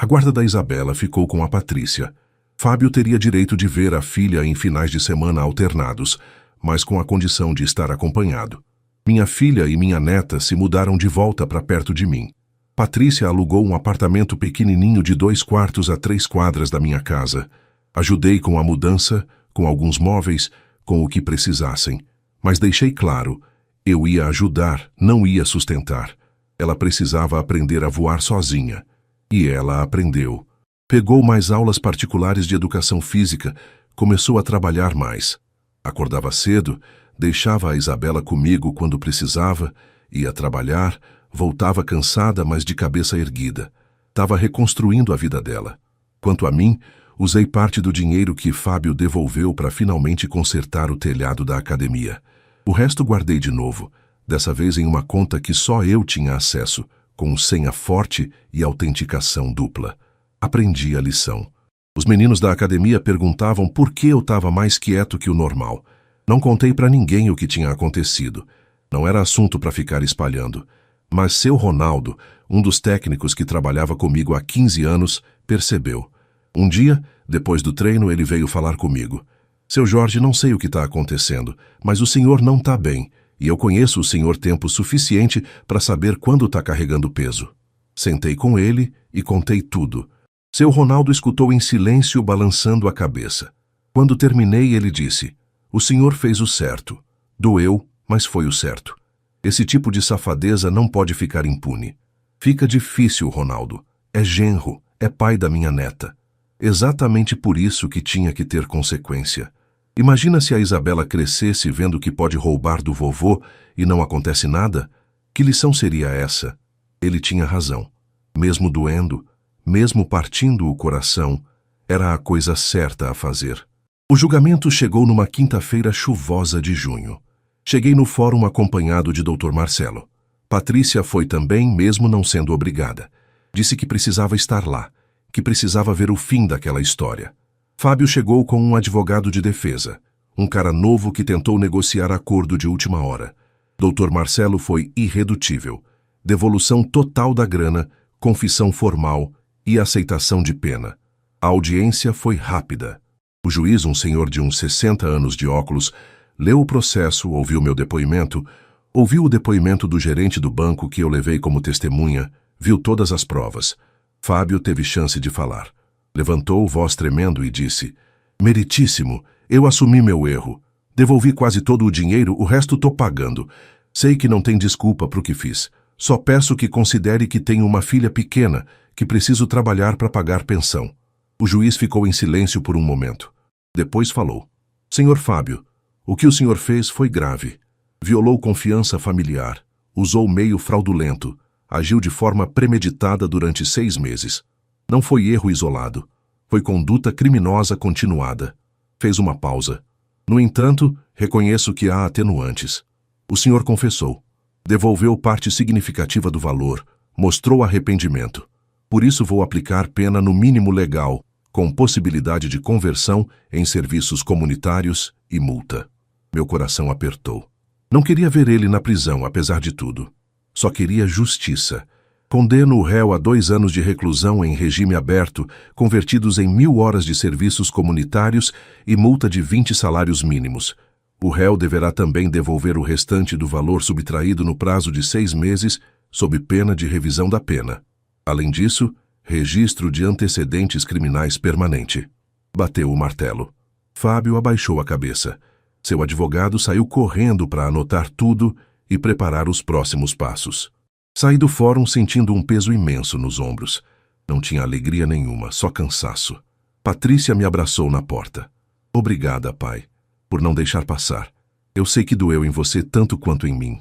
A guarda da Isabela ficou com a Patrícia. Fábio teria direito de ver a filha em finais de semana alternados, mas com a condição de estar acompanhado. Minha filha e minha neta se mudaram de volta para perto de mim. Patrícia alugou um apartamento pequenininho de 2 quartos a 3 quadras da minha casa. Ajudei com a mudança, com alguns móveis, com o que precisassem. Mas deixei claro, eu ia ajudar, não ia sustentar. Ela precisava aprender a voar sozinha. E ela aprendeu. Pegou mais aulas particulares de educação física, começou a trabalhar mais. Acordava cedo, deixava a Isabela comigo quando precisava, ia trabalhar, voltava cansada, mas de cabeça erguida. Estava reconstruindo a vida dela. Quanto a mim, usei parte do dinheiro que Fábio devolveu para finalmente consertar o telhado da academia. O resto guardei de novo, dessa vez em uma conta que só eu tinha acesso, com senha forte e autenticação dupla. Aprendi a lição. Os meninos da academia perguntavam por que eu estava mais quieto que o normal. Não contei para ninguém o que tinha acontecido. Não era assunto para ficar espalhando. Mas seu Ronaldo, um dos técnicos que trabalhava comigo há 15 anos, percebeu. Um dia, depois do treino, ele veio falar comigo. Seu Jorge, não sei o que está acontecendo, mas o senhor não está bem, e eu conheço o senhor tempo suficiente para saber quando está carregando peso. Sentei com ele e contei tudo. Seu Ronaldo escutou em silêncio, balançando a cabeça. Quando terminei, ele disse, o senhor fez o certo. Doeu, mas foi o certo. Esse tipo de safadeza não pode ficar impune. Fica difícil, Ronaldo. É genro, é pai da minha neta. Exatamente por isso que tinha que ter consequência. Imagina se a Isabela crescesse vendo que pode roubar do vovô e não acontece nada? Que lição seria essa? Ele tinha razão. Mesmo doendo, mesmo partindo o coração, era a coisa certa a fazer. O julgamento chegou numa quinta-feira chuvosa de junho. Cheguei no fórum acompanhado de Dr. Marcelo. Patrícia foi também, mesmo não sendo obrigada. Disse que precisava estar lá, que precisava ver o fim daquela história. Fábio chegou com um advogado de defesa, um cara novo que tentou negociar acordo de última hora. Dr. Marcelo foi irredutível. Devolução total da grana, confissão formal e aceitação de pena. A audiência foi rápida. O juiz, um senhor de uns 60 anos de óculos, leu o processo, ouviu meu depoimento, ouviu o depoimento do gerente do banco que eu levei como testemunha, viu todas as provas. Fábio teve chance de falar. Levantou, voz tremendo, e disse, Meritíssimo, eu assumi meu erro. Devolvi quase todo o dinheiro, o resto tô pagando. Sei que não tem desculpa pro que fiz. Só peço que considere que tenho uma filha pequena, que preciso trabalhar para pagar pensão. O juiz ficou em silêncio por um momento. Depois falou. Senhor Fábio, o que o senhor fez foi grave. Violou confiança familiar, usou meio fraudulento, agiu de forma premeditada durante 6 meses. Não foi erro isolado. Foi conduta criminosa continuada. Fez uma pausa. No entanto, reconheço que há atenuantes. O senhor confessou. Devolveu parte significativa do valor. Mostrou arrependimento. Por isso vou aplicar pena no mínimo legal, com possibilidade de conversão em serviços comunitários e multa. Meu coração apertou. Não queria ver ele na prisão, apesar de tudo. Só queria justiça. Condeno o réu a 2 anos de reclusão em regime aberto, convertidos em 1000 horas de serviços comunitários e multa de 20 salários mínimos. O réu deverá também devolver o restante do valor subtraído no prazo de 6 meses, sob pena de revisão da pena. Além disso, registro de antecedentes criminais permanente. Bateu o martelo. Fábio abaixou a cabeça. Seu advogado saiu correndo para anotar tudo e preparar os próximos passos. Saí do fórum sentindo um peso imenso nos ombros. Não tinha alegria nenhuma, só cansaço. Patrícia me abraçou na porta. Obrigada, pai, por não deixar passar. Eu sei que doeu em você tanto quanto em mim.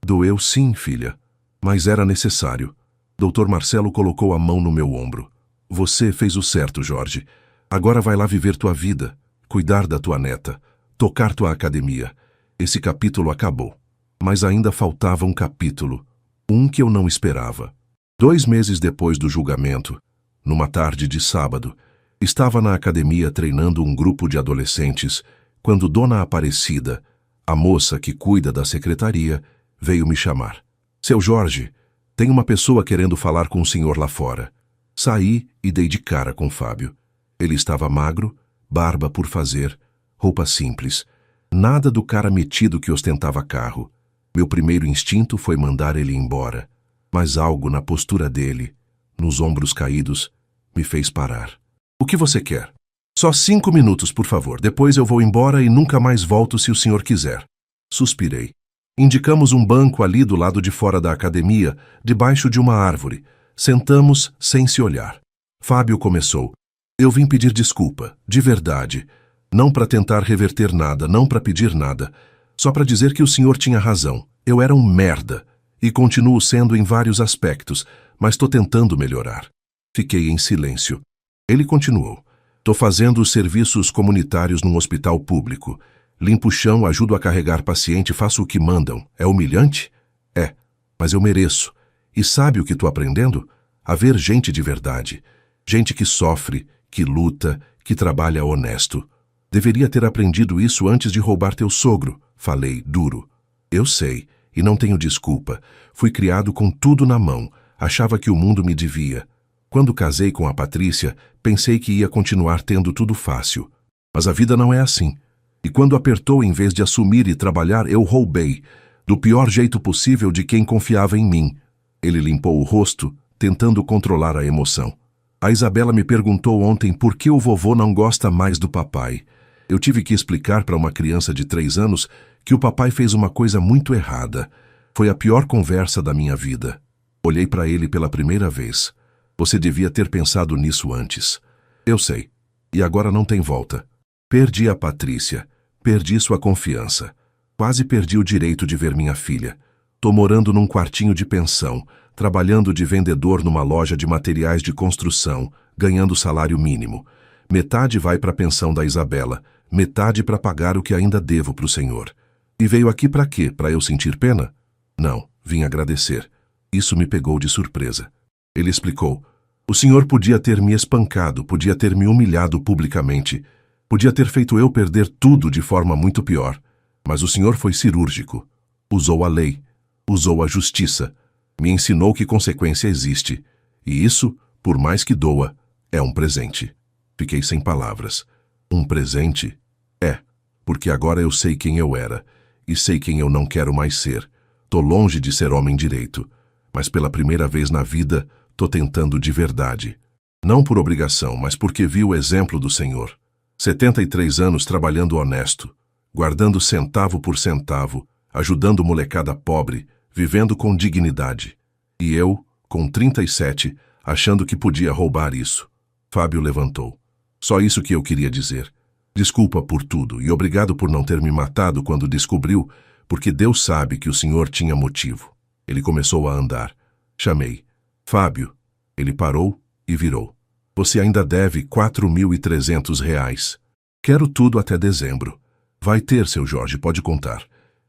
Doeu sim, filha, mas era necessário. Dr. Marcelo colocou a mão no meu ombro. Você fez o certo, Jorge. Agora vai lá viver tua vida, cuidar da tua neta, tocar tua academia. Esse capítulo acabou. Mas ainda faltava um capítulo. Um que eu não esperava. 2 meses depois do julgamento, numa tarde de sábado, estava na academia treinando um grupo de adolescentes, quando Dona Aparecida, a moça que cuida da secretaria, veio me chamar. Seu Jorge, tem uma pessoa querendo falar com o senhor lá fora. Saí e dei de cara com Fábio. Ele estava magro, barba por fazer, roupa simples. Nada do cara metido que ostentava carro. Meu primeiro instinto foi mandar ele embora, mas algo na postura dele, nos ombros caídos, me fez parar. O que você quer? Só 5 minutos, por favor. Depois eu vou embora e nunca mais volto se o senhor quiser. Suspirei. Indicamos um banco ali do lado de fora da academia, debaixo de uma árvore. Sentamos sem se olhar. Fábio começou. Eu vim pedir desculpa, de verdade. Não para tentar reverter nada, não para pedir nada. Só para dizer que o senhor tinha razão. Eu era um merda. E continuo sendo em vários aspectos, mas tô tentando melhorar. Fiquei em silêncio. Ele continuou. Tô fazendo os serviços comunitários num hospital público. Limpo o chão, ajudo a carregar paciente, faço o que mandam. É humilhante? É, mas eu mereço. E sabe o que tô aprendendo? A ver gente de verdade. Gente que sofre, que luta, que trabalha honesto. Deveria ter aprendido isso antes de roubar teu sogro. Falei, duro. Eu sei, e não tenho desculpa. Fui criado com tudo na mão. Achava que o mundo me devia. Quando casei com a Patrícia, pensei que ia continuar tendo tudo fácil. Mas a vida não é assim. E quando apertou, em vez de assumir e trabalhar, eu roubei. Do pior jeito possível de quem confiava em mim. Ele limpou o rosto, tentando controlar a emoção. A Isabela me perguntou ontem por que o vovô não gosta mais do papai. Eu tive que explicar para uma criança de 3 anos que o papai fez uma coisa muito errada. Foi a pior conversa da minha vida. Olhei para ele pela primeira vez. Você devia ter pensado nisso antes. Eu sei. E agora não tem volta. Perdi a Patrícia. Perdi sua confiança. Quase perdi o direito de ver minha filha. Tô morando num quartinho de pensão, trabalhando de vendedor numa loja de materiais de construção, ganhando salário mínimo. Metade vai para a pensão da Isabela, metade para pagar o que ainda devo para o senhor. E veio aqui para quê? Para eu sentir pena? Não, vim agradecer. Isso me pegou de surpresa. Ele explicou. O senhor podia ter me espancado, podia ter me humilhado publicamente, podia ter feito eu perder tudo de forma muito pior. Mas o senhor foi cirúrgico. Usou a lei, usou a justiça. Me ensinou que consequência existe. E isso, por mais que doa, é um presente. Fiquei sem palavras. Um presente? É, porque agora eu sei quem eu era, e sei quem eu não quero mais ser. Tô longe de ser homem direito, mas pela primeira vez na vida, tô tentando de verdade. Não por obrigação, mas porque vi o exemplo do senhor. 73 anos trabalhando honesto, guardando centavo por centavo, ajudando molecada pobre, vivendo com dignidade. E eu, com 37, achando que podia roubar isso. Fábio levantou. Só isso que eu queria dizer. Desculpa por tudo e obrigado por não ter me matado quando descobriu, porque Deus sabe que o senhor tinha motivo. Ele começou a andar. Chamei. Fábio. Ele parou e virou. Você ainda deve R$ 4.300. Quero tudo até dezembro. Vai ter, seu Jorge, pode contar.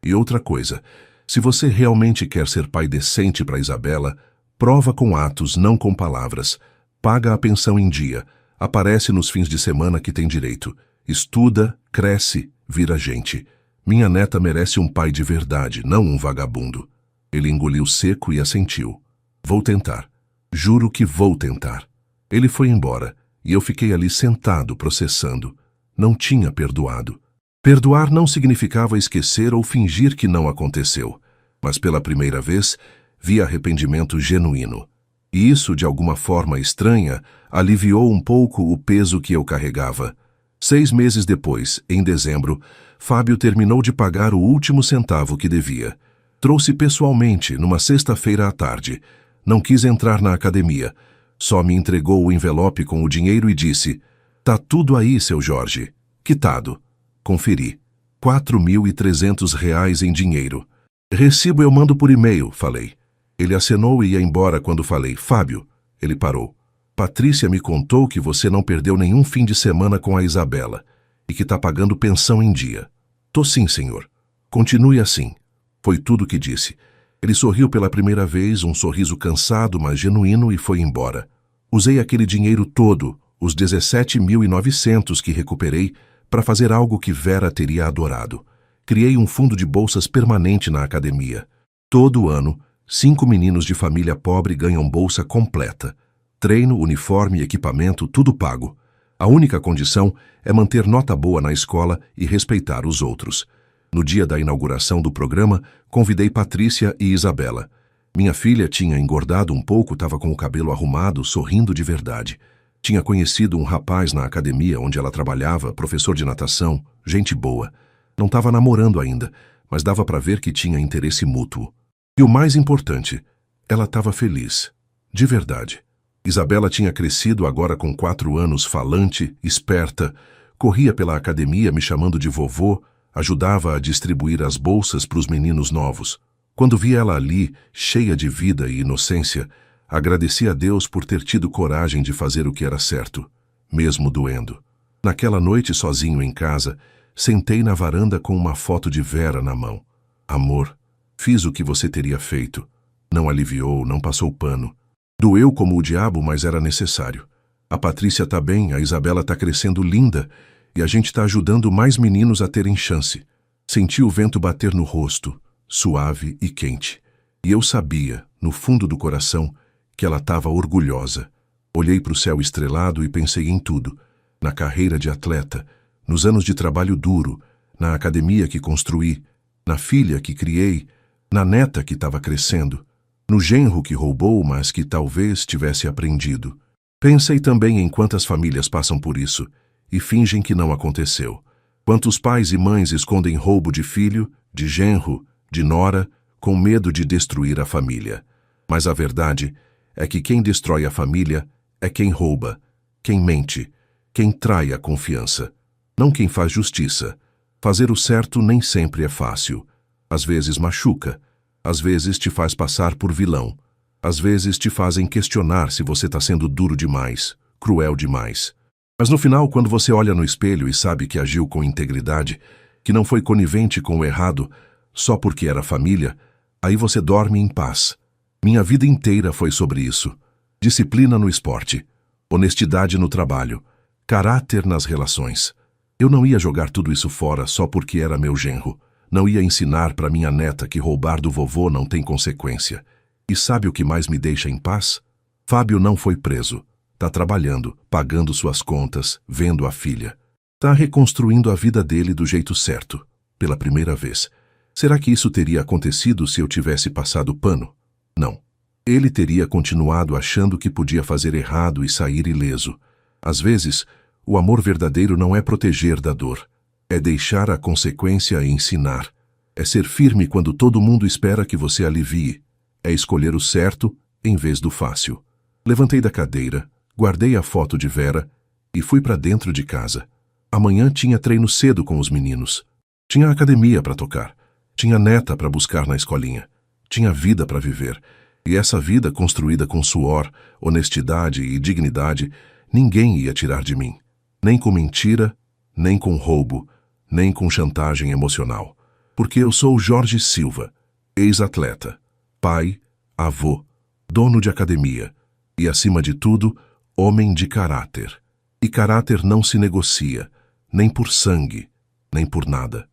E outra coisa, se você realmente quer ser pai decente para Isabela, prova com atos, não com palavras. Paga a pensão em dia. Aparece nos fins de semana que tem direito. Estuda, cresce, vira gente. Minha neta merece um pai de verdade, não um vagabundo. Ele engoliu seco e assentiu. Vou tentar. Juro que vou tentar. Ele foi embora, e eu fiquei ali sentado, processando. Não tinha perdoado. Perdoar não significava esquecer ou fingir que não aconteceu. Mas pela primeira vez, vi arrependimento genuíno. E isso, de alguma forma estranha, aliviou um pouco o peso que eu carregava. 6 meses depois, em dezembro, Fábio terminou de pagar o último centavo que devia. Trouxe pessoalmente, numa sexta-feira à tarde. Não quis entrar na academia. Só me entregou o envelope com o dinheiro e disse, tá tudo aí, seu Jorge. Quitado. Conferi. R$ 4.300 em dinheiro. Recibo eu mando por e-mail, falei. Ele acenou e ia embora quando falei, Fábio. Ele parou. Patrícia me contou que você não perdeu nenhum fim de semana com a Isabela e que tá pagando pensão em dia. Tô sim, senhor. Continue assim. Foi tudo o que disse. Ele sorriu pela primeira vez, um sorriso cansado, mas genuíno, e foi embora. Usei aquele dinheiro todo, os 17.900 que recuperei, para fazer algo que Vera teria adorado. Criei um fundo de bolsas permanente na academia. Todo ano, 5 meninos de família pobre ganham bolsa completa. Treino, uniforme, equipamento, tudo pago. A única condição é manter nota boa na escola e respeitar os outros. No dia da inauguração do programa, convidei Patrícia e Isabela. Minha filha tinha engordado um pouco, estava com o cabelo arrumado, sorrindo de verdade. Tinha conhecido um rapaz na academia onde ela trabalhava, professor de natação, gente boa. Não estava namorando ainda, mas dava para ver que tinha interesse mútuo. E o mais importante, ela estava feliz. De verdade. Isabela tinha crescido agora com 4 anos, falante, esperta, corria pela academia me chamando de vovô, ajudava a distribuir as bolsas para os meninos novos. Quando via ela ali, cheia de vida e inocência, agradecia a Deus por ter tido coragem de fazer o que era certo, mesmo doendo. Naquela noite, sozinho em casa, sentei na varanda com uma foto de Vera na mão. Amor, fiz o que você teria feito. Não aliviou, não passou pano. Doeu como o diabo, mas era necessário. A Patrícia tá bem, a Isabela tá crescendo linda e a gente tá ajudando mais meninos a terem chance. Senti o vento bater no rosto, suave e quente. E eu sabia, no fundo do coração, que ela estava orgulhosa. Olhei para o céu estrelado e pensei em tudo. Na carreira de atleta, nos anos de trabalho duro, na academia que construí, na filha que criei, na neta que estava crescendo, no genro que roubou, mas que talvez tivesse aprendido. Pensei também em quantas famílias passam por isso e fingem que não aconteceu. Quantos pais e mães escondem roubo de filho, de genro, de nora, com medo de destruir a família. Mas a verdade é que quem destrói a família é quem rouba, quem mente, quem trai a confiança, não quem faz justiça. Fazer o certo nem sempre é fácil. Às vezes machuca, às vezes te faz passar por vilão, às vezes te fazem questionar se você está sendo duro demais, cruel demais. Mas no final, quando você olha no espelho e sabe que agiu com integridade, que não foi conivente com o errado só porque era família, aí você dorme em paz. Minha vida inteira foi sobre isso. Disciplina no esporte, honestidade no trabalho, caráter nas relações. Eu não ia jogar tudo isso fora só porque era meu genro. Não ia ensinar para minha neta que roubar do vovô não tem consequência. E sabe o que mais me deixa em paz? Fábio não foi preso. Tá trabalhando, pagando suas contas, vendo a filha. Tá reconstruindo a vida dele do jeito certo, pela primeira vez. Será que isso teria acontecido se eu tivesse passado pano? Não. Ele teria continuado achando que podia fazer errado e sair ileso. Às vezes, o amor verdadeiro não é proteger da dor. É deixar a consequência ensinar. É ser firme quando todo mundo espera que você alivie. É escolher o certo em vez do fácil. Levantei da cadeira, guardei a foto de Vera e fui para dentro de casa. Amanhã tinha treino cedo com os meninos. Tinha academia para tocar. Tinha neta para buscar na escolinha. Tinha vida para viver. E essa vida construída com suor, honestidade e dignidade, ninguém ia tirar de mim. Nem com mentira, nem com roubo, nem com chantagem emocional. Porque eu sou Jorge Silva, ex-atleta, pai, avô, dono de academia e, acima de tudo, homem de caráter. E caráter não se negocia, nem por sangue, nem por nada.